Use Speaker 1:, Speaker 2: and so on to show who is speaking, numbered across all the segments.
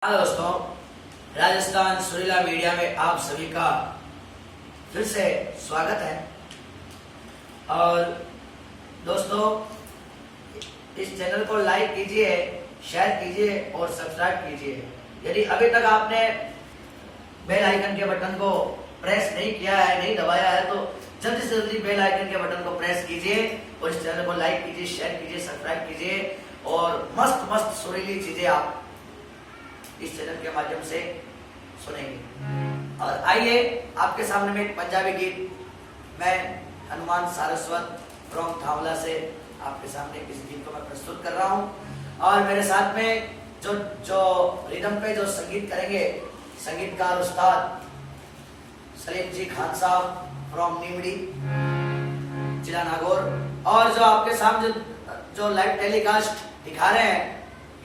Speaker 1: हाँ दोस्तों, राजस्थान सुरीला मीडिया में आप सभी का फिर से स्वागत है। और दोस्तों, इस चैनल को लाइक कीजिए, शेयर कीजिए और सब्सक्राइब कीजिए। यदि अभी तक आपने बेल आइकन के बटन को प्रेस नहीं किया है, नहीं दबाया है, तो जल्दी से जल्दी बेल आइकन के बटन को प्रेस कीजिए और इस चैनल को लाइक कीजिए, शेयर कीजिए, सब्सक्राइब कीजिए और मस्त मस्त सुरीली चीजें आप इस चैनल के माध्यम से सुनेंगे। और आइए आपके सामने में एक पंजाबी गीत मैं हनुमान सारस्वत फ्रॉम थावला से आपके सामने इस गीत को मैं प्रस्तुत कर रहा हूं। और मेरे साथ में जो रिदम पे जो संगीत करेंगे, संगीतकार उस्ताद सलीम जी खान साहब फ्रॉम नीमड़ी जिला नागौर। और जो आपके सामने जो लाइव टेलीकास्ट दिखा रहे हैं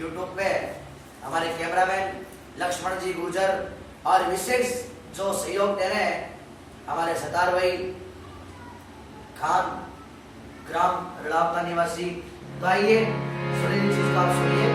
Speaker 1: यूट्यूब पे, हमारे कैमरामैन लक्ष्मण जी गुर्जर और विशेष जो सहयोग दे रहे हैं हमारे सतार भाई खान, ग्राम रड़ावता निवासी। तो आइए सुरीली चीज को आप सुनिए।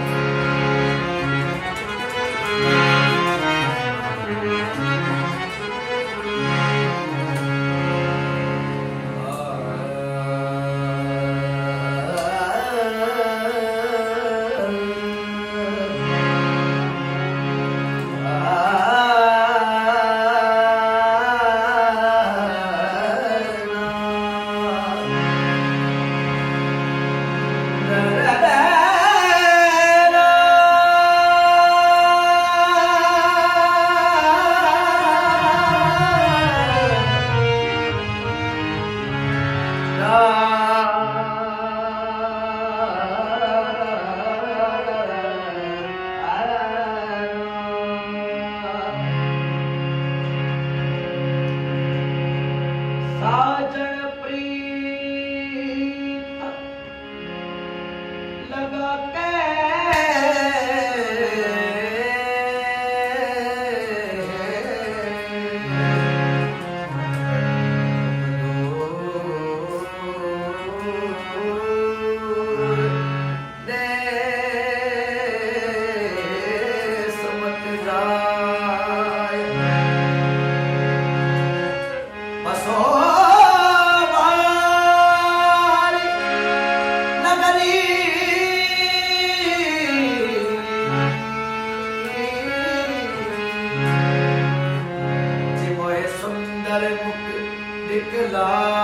Speaker 1: La